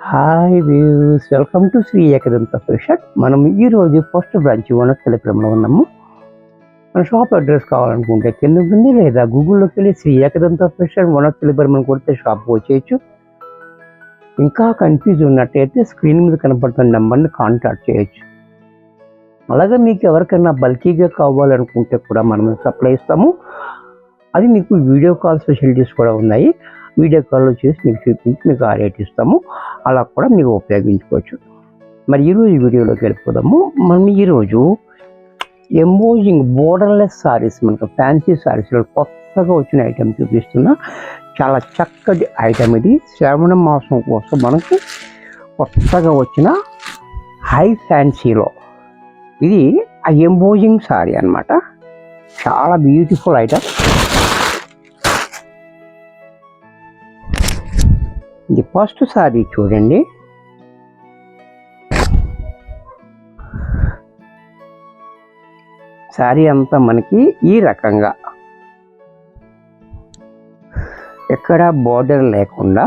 Hi views, welcome to Shri Ekadanta fashion. మనం ఈరోజు first branch వనస్థలిపురంలో ఉన్నాము. మన షాప్ అడ్రస్ కావాలనుకుంటే కింద ఉంటుంది, లేదా గూగుల్లోకి వెళ్ళి శ్రీ ఏకదంత ఫ్యాషన్ వనస్థలిపురం అని కొడితే షాప్కి వచ్చేయచ్చు. ఇంకా కన్ఫ్యూజ్ ఉన్నట్టయితే స్క్రీన్ మీద కనపడుతున్న నెంబర్ని కాంటాక్ట్ చేయొచ్చు. అలాగే మీకు ఎవరికైనా బల్కీగా కావాలనుకుంటే కూడా మనం సప్లై ఇస్తాము. అది మీకు వీడియో కాల్ ఫెసిలిటీస్ కూడా ఉన్నాయి. వీడియో కాల్లో చేసి మీకు చూపించి మీకు ఆ రేట్ ఇస్తాము. అలా కూడా మీకు ఉపయోగించుకోవచ్చు. మరి ఈరోజు వీడియోలోకి వెళ్ళిపోదాము. మనం ఈరోజు ఎంబోజింగ్ బోర్డర్లెస్ సారీస్, మనకు ఫ్యాన్సీ సారీస్లో కొత్తగా వచ్చిన ఐటెం చూపిస్తున్నా. చాలా చక్కటి ఐటెం ఇది. శ్రావణ మాసం కోసం మనకి కొత్తగా వచ్చిన హై ఫ్యాన్సీలో ఇది ఆ ఎంబోజింగ్ సారీ అన్నమాట. చాలా బ్యూటిఫుల్ ఐటెం. ఇది ఫస్ట్ సారీ చూడండి. సారీ అంతా మనకి ఈ రకంగా ఎక్కడ బోర్డర్ లేకుండా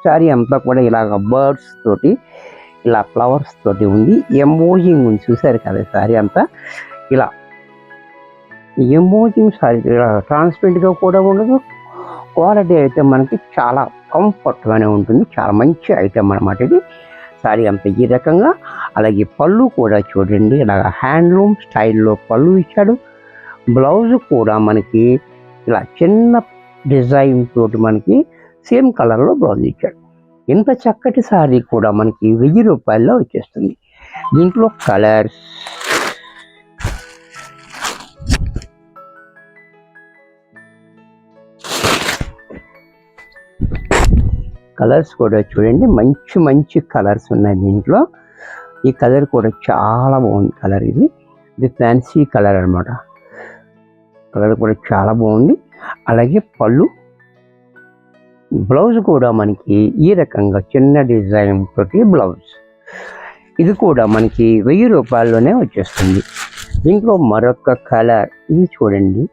సారీ అంతా కూడా ఇలాగ బర్డ్స్ తోటి, ఇలా ఫ్లవర్స్ తోటి ఉంది. ఎంబోజింగ్ ఉంది, చూసారు కదా. సారీ అంతా ఇలా ఎంబోజింగ్ సారీ ఇలా ట్రాన్స్పరెంట్గా కూడా ఉండదు. క్వాలిటీ అయితే మనకి చాలా కంఫర్ట్గానే ఉంటుంది. చాలా మంచి ఐటెం అన్నమాట ఇది. సారీ అంతా ఈ రకంగా. అలాగే పళ్ళు కూడా చూడండి, ఇలాగ హ్యాండ్లూమ్ స్టైల్లో పళ్ళు ఇచ్చాడు. బ్లౌజ్ కూడా మనకి ఇలా చిన్న డిజైన్ తోటి మనకి సేమ్ కలర్లో బ్లౌజ్ ఇచ్చాడు. ఇంత చక్కటి సారీ కూడా మనకి 1000 రూపాయల్లో వచ్చేస్తుంది. దీంట్లో కలర్స్ కూడా చూడండి, మంచి మంచి కలర్స్ ఉన్నాయి దీంట్లో. ఈ కలర్ కూడా చాలా బాగుంది. కలర్ ఇది ఫ్యాన్సీ కలర్ అనమాట. కలర్ కూడా చాలా బాగుంది. అలాగే పళ్ళు, బ్లౌజ్ కూడా మనకి ఈ రకంగా చిన్న డిజైన్ తోటి బ్లౌజ్. ఇది కూడా మనకి 1000 రూపాయల్లోనే వచ్చేస్తుంది. దీంట్లో మరొక కలర్ ఇది చూడండి.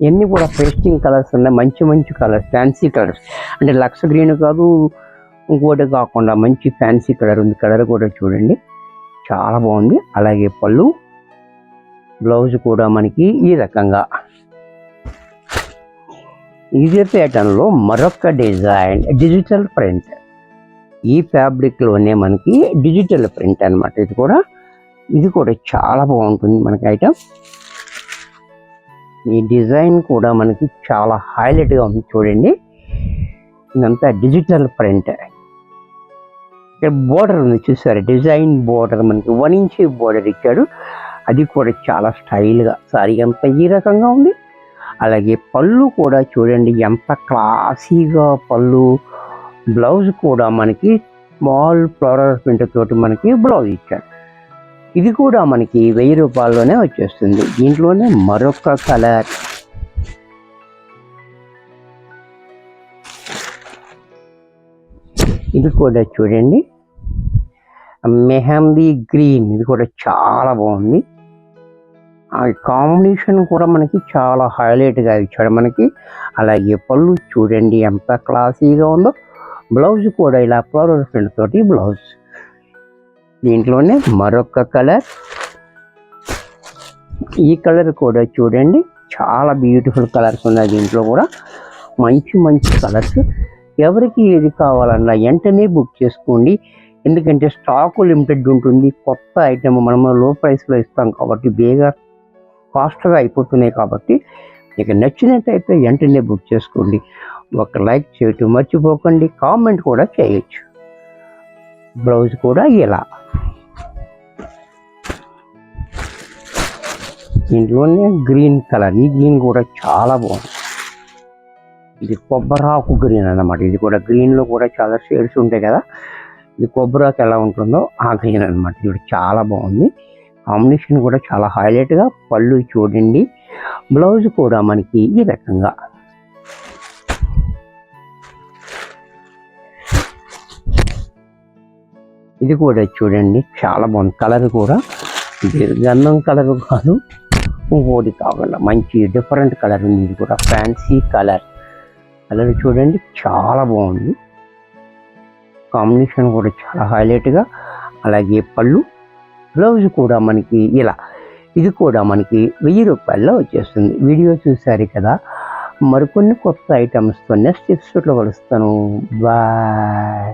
ఇవన్నీ కూడా పేస్టింగ్ కలర్స్ ఉన్నాయి. మంచి మంచి కలర్స్, ఫ్యాన్సీ కలర్స్. అంటే లక్స్ గ్రీన్ కాదు, ఇంకోటి కాకుండా మంచి ఫ్యాన్సీ కలర్ ఉంది. కలర్ కూడా చూడండి, చాలా బాగుంది. అలాగే పళ్ళు, బ్లౌజ్ కూడా మనకి ఈ రకంగా. ఇదే ప్యాటర్న్లో మరొక డిజైన్, డిజిటల్ ప్రింట్. ఈ ఫ్యాబ్రిక్లోనే మనకి డిజిటల్ ప్రింట్ అనమాట. ఇది కూడా చాలా బాగుంటుంది మనకి ఐటమ్. ఈ డిజైన్ కూడా మనకి చాలా హైలైట్గా ఉంది చూడండి. ఇదంతా డిజిటల్ ప్రింట్. ఇక్కడ బోర్డర్ ఉంది, చూసారు. డిజైన్ బోర్డర్ మనకి 1 ఇంచ్ బోర్డర్ ఇచ్చాడు. అది కూడా చాలా స్టైల్గా సారీ అంతా ఈ రకంగా ఉంది. అలాగే పళ్ళు కూడా చూడండి, ఎంత క్లాసీగా పళ్ళు. బ్లౌజ్ కూడా మనకి స్మాల్ ఫ్లోరల్ ప్రింట్ తోటి మనకి బ్లౌజ్ ఇచ్చాడు. ఇది కూడా మనకి 1000 రూపాయల్లోనే వచ్చేస్తుంది. దీంట్లోనే మరొక కలర్, ఇది కూడా చూడండి, మెహందీ గ్రీన్. ఇది కూడా చాలా బాగుంది. ఆ కాంబినేషన్ కూడా మనకి చాలా హైలైట్గా ఇచ్చాడు మనకి. అలాగే పళ్ళు చూడండి ఎంత క్లాసీగా ఉందో. బ్లౌజ్ కూడా ఇలా ఫ్లోరల్ ప్రింట్ తోటి బ్లౌజ్. దీంట్లోనే మరొక కలర్, ఈ కలర్ కూడా చూడండి, చాలా బ్యూటిఫుల్ కలర్స్ ఉన్నాయి. దీంట్లో కూడా మంచి మంచి కలర్స్. ఎవరికి ఏది కావాలన్నా వెంటనే బుక్ చేసుకోండి. ఎందుకంటే స్టాకు లిమిటెడ్ ఉంటుంది. కొత్త ఐటమ్ మనము లో ప్రైస్లో ఇస్తాం కాబట్టి బేగా ఫాస్ట్గా అయిపోతున్నాయి. కాబట్టి ఇక నచ్చినట్టయితే వెంటనే బుక్ చేసుకోండి. ఒక లైక్ చేయటం మర్చిపోకండి. కామెంట్ కూడా చేయొచ్చు. బ్లౌజ్ కూడా ఇలా. దీంట్లోనే గ్రీన్ కలర్. ఈ గ్రీన్ కూడా చాలా బాగుంది. ఇది కొబ్బరాకు గ్రీన్ అన్నమాట. ఇది కూడా గ్రీన్లో కూడా చాలా షేడ్స్ ఉంటాయి కదా. ఇది కొబ్బరాకు ఎలా ఉంటుందో ఆ గ్రీన్ అనమాట. ఇది చాలా బాగుంది. కాంబినేషన్ కూడా చాలా హైలైట్గా. పళ్ళు చూడండి, బ్లౌజ్ కూడా మనకి ఈ రకంగా. ఇది కూడా చూడండి, చాలా బాగుంది. కలర్ కూడా గంధం కలర్ కాదు, ఇంకోటి కాకుండా మంచి డిఫరెంట్ కలర్ ఉంది. ఇది కూడా ఫ్యాన్సీ కలర్. కలర్ చూడండి చాలా బాగుంది, కాంబినేషన్ కూడా చాలా హైలైట్గా. అలాగే పళ్ళు, బ్లౌజ్ కూడా మనకి ఇలా, ఇది కూడా మనకి 1000 రూపాయల్లో వచ్చేస్తుంది. వీడియో చూసారు కదా, మరికొన్ని కొత్త ఐటమ్స్తో నెక్స్ట్ ఎపిసోడ్లో కలుస్తాను. బాయ్.